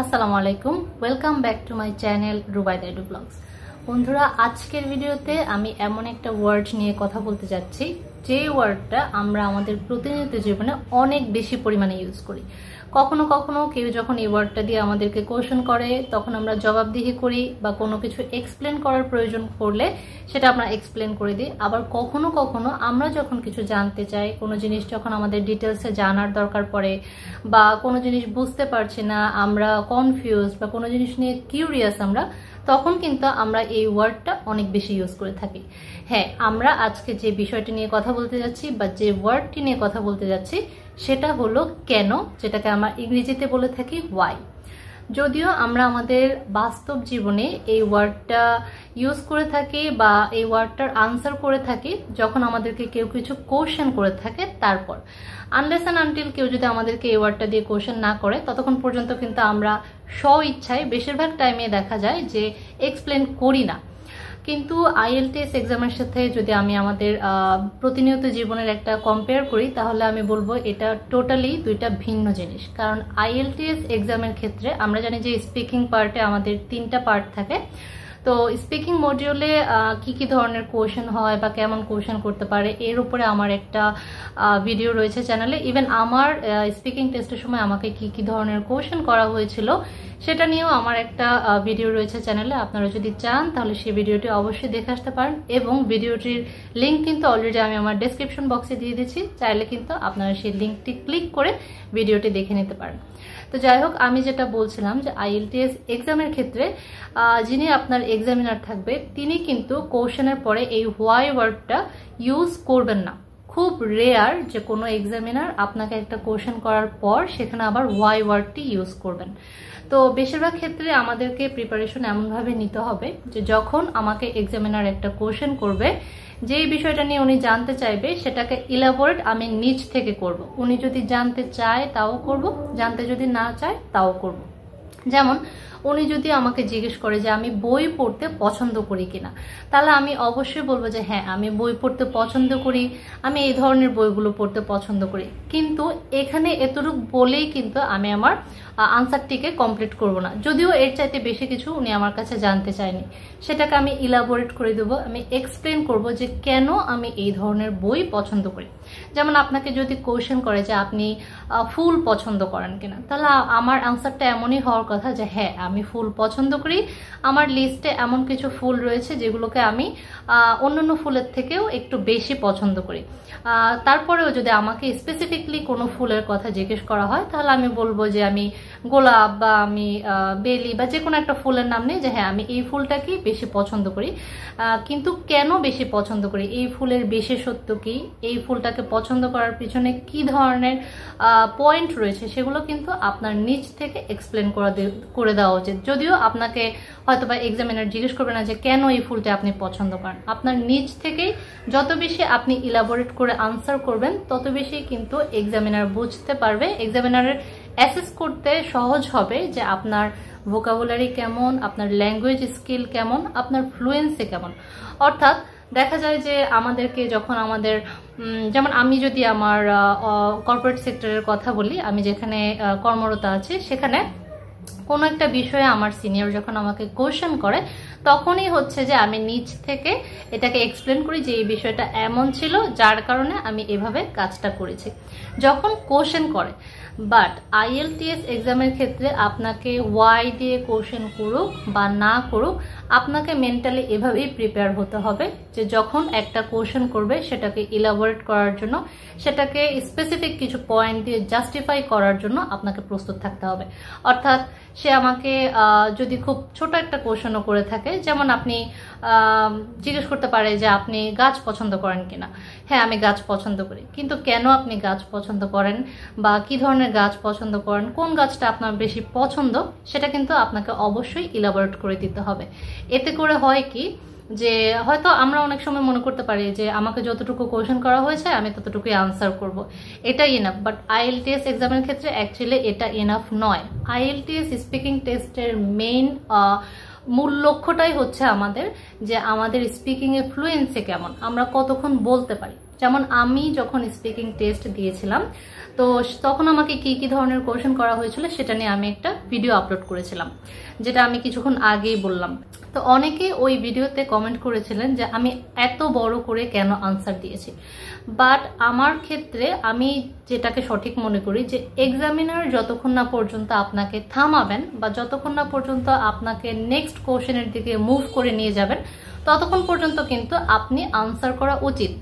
আসসালামু আলাইকুম, welcome back to my channel Rubaida edu blogs. বন্ধুরা, আজকের ভিডিওতে আমি এমন একটা ওয়ার্ড নিয়ে কথা বলতে যাচ্ছি যে ওয়ার্ডটা আমরা আমাদের প্রতিনিয়ত জীবনে অনেক বেশি পরিমাণে ইউজ করি। কখনো কখনো কেউ যখন এই ওয়ার্ডটা দিয়ে আমাদেরকে কোয়েশ্চেন করে তখন আমরা জবাবদিহি করি, বা কোনো কিছু এক্সপ্লেন করার প্রয়োজন পড়লে সেটা আমরা এক্সপ্লেন করে দিই। আবার কখনো কখনো আমরা যখন কিছু জানতে চাই, কোনো জিনিস যখন আমাদের ডিটেলসে জানার দরকার পড়ে, বা কোনো জিনিস বুঝতে পারছি না, আমরা কনফিউজ বা কোনো জিনিস নিয়ে কিউরিয়াস আমরা, তখন কিন্তু আমরা এই ওয়ার্ডটা অনেক বেশি ইউজ করে থাকি। হ্যাঁ, আমরা আজকে যে বিষয়টি নিয়ে কথা বলতে যাচ্ছি বা যে ওয়ার্ডটি নিয়ে কথা বলতে যাচ্ছি সেটা হলো কেন, যেটাকে আমরা ইংরেজিতে বলে থাকি ওয়াই। যদিও আমরা আমাদের বাস্তব জীবনে এই ওয়ার্ডটা ইউজ করে থাকি বা এই ওয়ার্ডটার আনসার করে থাকি যখন আমাদেরকে কেউ কিছু কোশ্চেন করে থাকে, তারপর আনলেস অ্যান্ড আনটিল কেউ যদি আমাদেরকে এই ওয়ার্ডটা দিয়ে কোশ্চেন না করে ততক্ষণ পর্যন্ত কিন্তু আমরা স্ব ইচ্ছায় বেশিরভাগ টাইমে দেখা যায় যে এক্সপ্লেন করি না। কিন্তু আইএলটিএস এক্সামের সাথে যদি আমি আমাদের প্রতিনিয়ত জীবনের একটা কম্পেয়ার করি তাহলে আমি বলবো এটা টোটালি দুইটা ভিন্ন জিনিস। কারণ আইএলটিএস এক্সামের ক্ষেত্রে আমরা জানি যে স্পিকিং পার্টে আমাদের 3টা পার্ট থাকে। তো স্পিকিং মডিউলে কি কি ধরনের কোশ্চেন হয় বা কেমন কোশ্চেন করতে পারে এর উপরে আমার একটা ভিডিও রয়েছে চ্যানেলে। ইভেন আমার স্পিকিং টেস্টের সময় আমাকে কি কি ধরনের কোশ্চেন করা হয়েছিল সেটা নিয়েও আমার একটা ভিডিও রয়েছে চ্যানেলে। আপনারা যদি চান তাহলে সেই ভিডিওটি অবশ্যই দেখে আসতে পারেন, এবং ভিডিওটির লিঙ্ক কিন্তু অলরেডি আমি আমার ডেসক্রিপশন বক্সে দিয়ে দিচ্ছি। চাইলে কিন্তু আপনারা সেই লিঙ্কটি ক্লিক করে ভিডিওটি দেখে নিতে পারেন। তো যাই হোক, আমি যেটা বলছিলাম যে আইএলটিএস এক্সামের ক্ষেত্রে যিনি আপনার এক্সামিনার থাকবে তিনি কিন্তু কোশ্চেনের পরে এই হোয়াই ওয়ার্ডটা ইউজ করবেন না। খুব রেয়ার যে কোনো এক্সামিনার আপনাকে একটা কোশ্চেন করার পর সেখানে আবার হোয়াই ওয়ার্ডটি ইউজ করবেন। তো বেশিরভাগ ক্ষেত্রে আমাদেরকে প্রিপারেশন এমনভাবে নিতে হবে যে যখন আমাকে এক্সামিনার একটা কোশ্চেন করবে, যেই বিষয়টা নিয়ে উনি জানতে চাইবে সেটাকে ইলাবোরেট আমি নিজ থেকে করব। উনি যদি জানতে চায় তাও করব, জানতে যদি না চায় তাও করব। যেমন উনি যদি আমাকে জিজ্ঞেস করে যে আমি বই পড়তে পছন্দ করি কিনা, তাহলে আমি অবশ্যই বলবো যে হ্যাঁ, আমি বই পড়তে পছন্দ করি, আমি এই ধরনের বইগুলো পড়তে পছন্দ করি। কিন্তু এখানে এতটুকু বলেই কিন্তু আমি আমার আনসারটিকে কমপ্লিট করব না। যদিও এর চাইতে বেশি কিছু উনি আমার কাছে জানতে চায়নি, সেটাকে আমি ইলাবোরেট করে দেবো, আমি এক্সপ্লেন করব যে কেন আমি এই ধরনের বই পছন্দ করি। যেমন আপনাকে যদি কোশ্চেন করে যে আপনি ফুল পছন্দ করেন কিনা, তাহলে আমার আনসারটা এমনই হওয়ার কথা যে হ্যাঁ, আমি ফুল পছন্দ করি, আমার লিস্টে এমন কিছু ফুল রয়েছে যেগুলোকে আমি অন্যান্য ফুলের থেকেও একটু বেশি পছন্দ করি। তারপরেও যদি আমাকে স্পেসিফিকলি কোনো ফুলের কথা জিজ্ঞেস করা হয় তাহলে আমি বলবো যে আমি গোলাপ বা আমি বেলি বা যে কোনো একটা ফুলের নাম নিয়ে যে হ্যাঁ, আমি এই ফুলটাকেই বেশি পছন্দ করি। কিন্তু কেন বেশি পছন্দ করি, এই ফুলের বিশেষত্ব কি, এই ফুলটাকে পছন্দ করার পিছনে কি ধরনের পয়েন্ট রয়েছে সেগুলো কিন্তু আপনার নিজ থেকে এক্সপ্লেন করে দেওয়া উচিত। যদিও আপনাকে হয়তোবা এক্সামিনার জিজ্ঞেস করবে না যে কেন এই ফুলটা আপনি পছন্দ করেন, আপনার নিজ থেকেই যত বেশি আপনি ইলাবোরেট করে আনসার করবেন তত বেশি কিন্তু এক্সামিনার বুঝতে পারবে, এক্সামিনারের অ্যাসেস করতে সহজ হবে যে আপনার ভোকাবুলারি কেমন, আপনার ল্যাঙ্গুয়েজ স্কিল কেমন, আপনার ফ্লুয়েন্সি কেমন। অর্থাৎ দেখা যায় যে আমাদেরকে যখন আমাদের যেমন আমি যদি আমার কর্পোরেট সেক্টরের কথা বলি, আমি যেখানে কর্মরত আছি সেখানে কোনো একটা বিষয়ে আমার সিনিয়র যখন আমাকে কোশ্চেন করে তখনই হচ্ছে যে আমি নিজ থেকে এটাকে এক্সপ্লেন করি যে এই বিষয়টা এমন ছিল যার কারণে আমি এভাবে কাজটা করেছি যখন কোশ্চেন করে। বাট আইএলটিএস এক্সামের ক্ষেত্রে আপনাকে ওয়াই দিয়ে কোশ্চেন করুক বা না করুক, আপনাকে মেন্টালি এভাবেই প্রিপেয়ার হতে হবে যে যখন একটা কোশ্চেন করবে সেটাকে ইলাবোরেট করার জন্য, সেটাকে স্পেসিফিক কিছু পয়েন্ট দিয়ে জাস্টিফাই করার জন্য আপনাকে প্রস্তুত থাকতে হবে। অর্থাৎ সে আমাকে যদি খুব ছোট একটা কোশ্চেনও করে থাকে, যেমন আপনি জিজ্ঞেস করতে পারে যে আপনি গাছ পছন্দ করেন কিনা। হ্যাঁ, আমি গাছ পছন্দ করি, কিন্তু কেন আপনি গাছ পছন্দ করেন বা কি ধরনের গাছ পছন্দ করেন, কোন গাছটা আপনার বেশি পছন্দ, সেটা কিন্তু আপনাকে অবশ্যই ইলাবোরেট করে দিতে হবে। এতে করে হয় কি যে হয়তো আমরা অনেক সময় মনে করতে পারি যে আমাকে যতটুকু কোশ্চেন করা হয়েছে আমি ততটুকুই আনসার করব, এটাই এনাফ। বাট আইএলটিএস এক্সামের ক্ষেত্রে অ্যাকচুয়ালি এটা এনাফ নয়। আইএলটিএস স্পিকিং টেস্টের মেইন মূল লক্ষ্যটাই হচ্ছে আমাদের যে আমাদের স্পিকিং এর ফ্লুয়েন্সি কেমন, আমরা কতক্ষণ বলতে পারি। যেমন আমি যখন স্পিকিং টেস্ট দিয়েছিলাম তো তখন আমাকে কি কি ধরনের কোশ্চেন করা হয়েছিল সেটা নিয়ে আমি একটা ভিডিও আপলোড করেছিলাম, যেটা আমি কিছুক্ষণ আগেই বললাম। তো অনেকে ওই ভিডিওতে কমেন্ট করেছিলেন যে আমি এত বড় করে কেন আনসার দিয়েছি। বাট আমার ক্ষেত্রে আমি যেটাকে সঠিক মনে করি যে এক্সামিনার যতক্ষণ না পর্যন্ত আপনাকে থামাবেন বা যতক্ষণ না পর্যন্ত আপনাকে নেক্সট কোশ্চেনের দিকে মুভ করে নিয়ে যাবেন ততক্ষণ পর্যন্ত কিন্তু আপনি আনসার করা উচিত।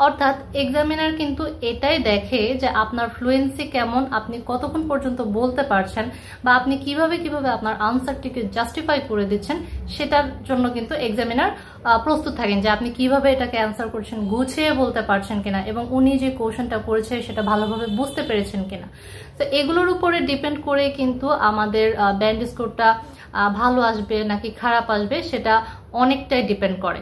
অর্থাৎ এক্সামিনার কিন্তু এটাই দেখে যে আপনার ফ্লুয়েন্সি কেমন, আপনি কতক্ষণ পর্যন্ত বলতে পারছেন বা আপনি কিভাবে আপনার আনসারটিকে জাস্টিফাই করে দিচ্ছেন, সেটার জন্য কিন্তু এক্সামিনার প্রস্তুত থাকেন যে আপনি কিভাবে এটাকে অ্যান্সার করছেন, গুছিয়ে বলতে পারছেন কিনা এবং উনি যে কোশ্চেনটা করেছে সেটা ভালোভাবে বুঝতে পেরেছেন কিনা। তো এগুলোর উপরে ডিপেন্ড করে কিন্তু আমাদের ব্যান্ড স্কোরটা ভালো আসবে নাকি খারাপ আসবে সেটা অনেকটাই ডিপেন্ড করে।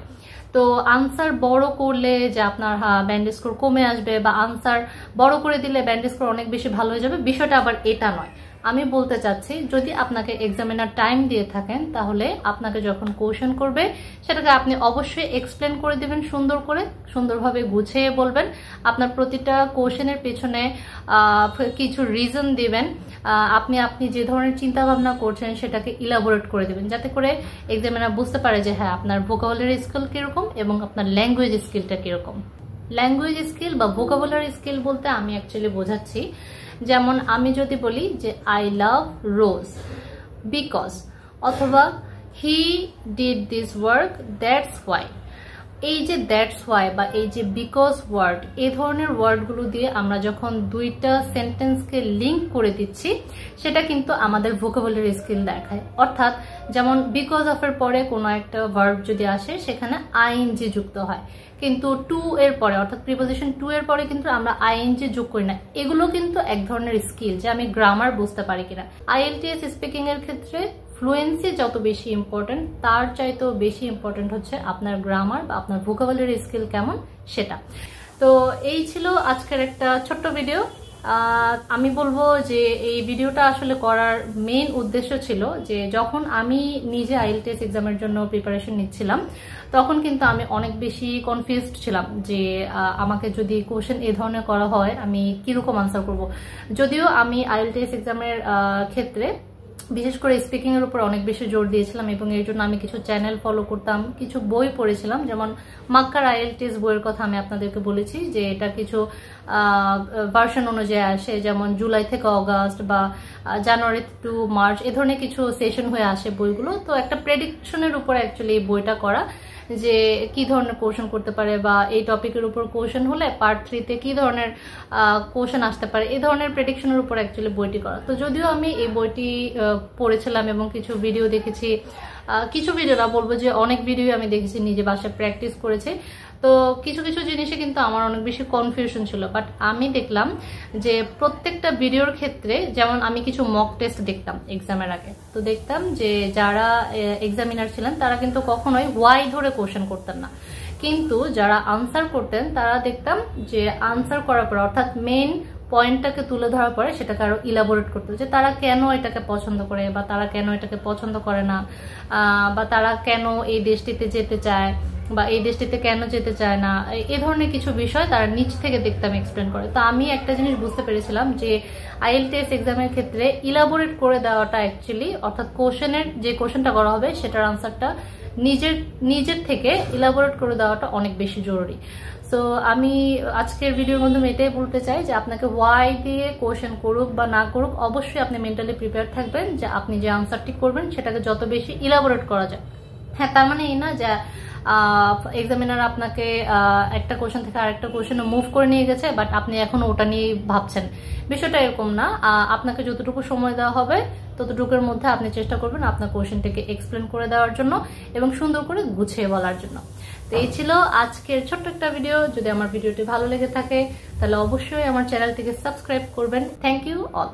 তো আনসার বড় করলে যে আপনার ব্যান্ড স্কোর কমে আসবে বা আনসার বড় করে দিলে ব্যান্ড স্কোর অনেক বেশি ভালো হয়ে যাবে, বিষয়টা আবার এটা নয়। আমি বলতে চাচ্ছি যদি আপনাকে এক্সামিনার টাইম দিয়ে থাকেন তাহলে আপনাকে যখন কোশ্চেন করবে সেটাকে আপনি অবশ্যই এক্সপ্লেন করে দিবেন, সুন্দরভাবে গুছিয়ে বলবেন। আপনার প্রতিটা কোশ্চেনের পেছনে কিছু রিজন দিবেন, আপনি যে ধরনের চিন্তা ভাবনা করছেন সেটাকে ইলাবোরেট করে দিবেন, যাতে করে এক্সামিনার বুঝতে পারে যে হ্যাঁ আপনার ভোকাবুলারি স্কিল কিরকম এবং আপনার ল্যাঙ্গুয়েজ স্কিলটা কিরকম। ল্যাঙ্গুয়েজ স্কিল বা ভোকাবুলারি স্কিল বলতে আমি অ্যাকচুয়ালি বোঝাচ্ছি, যেমন আমি যদি বলি যে আই লাভ রোজ বিকজ, অথবা he did this work that's why. এই যে দ্যাটস ওয়াই বা এই যে বিকজ ওয়ার্ড, এই ধরনের ওয়ার্ডগুলো দিয়ে আমরা যখন দুইটা সেন্টেন্সকে লিঙ্ক করে দিচ্ছি সেটা কিন্তু আমাদের ভোকাবুলারি স্কিল দেখায়। অর্থাৎ যেমন বিকজ অফ এর পরে কোনো একটা ভার্ব যদি আসে সেখানে আইএনজি যুক্ত হয়, কিন্তু টু এর পরে অর্থাৎ প্রিপোজিশন টু এর পরে কিন্তু আমরা আইএনজি যোগ করি না। এগুলো কিন্তু এক ধরনের স্কিল যে আমি গ্রামার বুঝতে পারি কিনা। আইএলটিএস স্পিকিং এর ক্ষেত্রে ফ্লুয়েন্সি যত বেশি ইম্পর্টেন্ট তার চাইতেও বেশি ইম্পর্টেন্ট হচ্ছে আপনার গ্রামার বা আপনার ভোকাবুলারি স্কিল কেমন সেটা। তো এই ছিল আজকের একটা ছোট্ট ভিডিও। আমি বলবো যে এই ভিডিওটা আসলে করার মেইন উদ্দেশ্য ছিল যে যখন আমি নিজে আইএলটিএস এক্সামের জন্য প্রিপারেশন নিচ্ছিলাম তখন কিন্তু আমি অনেক বেশি কনফিউজড ছিলাম যে আমাকে যদি কোশ্চেন এই ধরনের করা হয় আমি কিরকম আনসার করব। যদিও আমি আইএলটিএস এক্সামের ক্ষেত্রে বিশেষ করে স্পিকিং এর উপর অনেক বেশি জোর দিয়েছিলাম এবং এর জন্য আমি কিছু চ্যানেল ফলো করতাম, কিছু বই পড়েছিলাম। যেমন মাক্কার আইএলটিএস বইয়ের কথা আমি আপনাদেরকে বলেছি যে এটা কিছু ভার্সন অনুযায়ী আসে, যেমন জুলাই থেকে অগাস্ট বা জানুয়ারি টু মার্চ এ ধরনের কিছু সেশন হয়ে আসে বইগুলো। তো একটা প্রেডিকশনের উপর অ্যাকচুয়ালি এই বইটা করা যে কি ধরনের কোশ্চেন করতে পারে বা এই টপিকের উপর কোশ্চেন হলে পার্ট 3-তে কি ধরনের কোশ্চেন আসতে পারে, এই ধরনের প্রেডিকশনের উপর অ্যাকচুয়ালি বইটি করা। তো যদিও আমি এই বইটি পড়েছিলাম এবং কিছু ভিডিও দেখেছি, কিছু ভিডিও না বলবো যে অনেক ভিডিও আমি দেখেছি, নিজে বাসায় প্র্যাকটিস করেছি। তো কিছু কিছু জিনিসে কিন্তু আমার অনেক বেশি কনফিউশন ছিল, বাট আমি দেখলাম যে প্রত্যেকটা ভিডিওর ক্ষেত্রে যেমন আমি কিছু মক টেস্ট দেখতাম এক্সামের আগে, তো দেখতাম যে যারা এক্সামিনার ছিলেন তারা কিন্তু কখনোই ওয়াই ধরে কোশ্চেন করতেন না, কিন্তু যারা আনসার করতেন তারা দেখতাম যে আনসার করার পর অর্থাৎ মেইন পয়েন্টটাকে তুলে ধরার পরে সেটাকে আরো ইলাবোরেট করতে, যে তারা কেন এটাকে পছন্দ করে বা তারা কেন এটাকে পছন্দ করে না, বা তারা কেন এই দেশটিতে যেতে চায় বা এই দেশটিতে কেন যেতে চায় না, এই ধরনের কিছু বিষয় তারা নিচ থেকে দেখতাম এক্সপ্লেন করে। তো আমি একটা জিনিস বুঝতে পেরেছিলাম যে আইএলটিএস এক্সামের ক্ষেত্রে ইলাবোরেট করে দেওয়াটা অ্যাকচুয়ালি অর্থাৎ কোশ্চেনের যে কোশ্চেনটা করা হবে সেটার আনসারটা নিজের থেকে ইলাবোরেট করে দেওয়াটা অনেক বেশি জরুরি। সো আমি আজকের ভিডিওর মাধ্যমে এটাই বলতে চাই যে আপনাকে ওয়াই দিয়ে কোশ্চেন করুক বা না করুক অবশ্যই আপনি মেন্টালি প্রিপেয়ার থাকবেন যে আপনি যে আনসারটি করবেন সেটাকে যত বেশি ইলাবোরেট করা যায়। হ্যাঁ, তার মানে এই না যে এক্সামিনার আপনাকে একটা কোশ্চেন থেকে আরেকটা কোশ্চেনে মুভ করে নিয়ে গেছে বাট আপনি এখনো ওটা নিয়ে ভাবছেন, বিষয়টা এরকম না। আপনাকে যতটুকু সময় দেওয়া হবে ততটুকুর মধ্যে আপনি চেষ্টা করবেন আপনার কোশ্চেনটাকে এক্সপ্লেন করে দেওয়ার জন্য এবং সুন্দর করে গুছিয়ে বলার জন্য। তো এই ছিল আজকের ছোট্ট একটা ভিডিও। যদি আমার ভিডিওটি ভালো লেগে থাকে তাহলে অবশ্যই আমার চ্যানেলটিকে সাবস্ক্রাইব করবেন। Thank you all.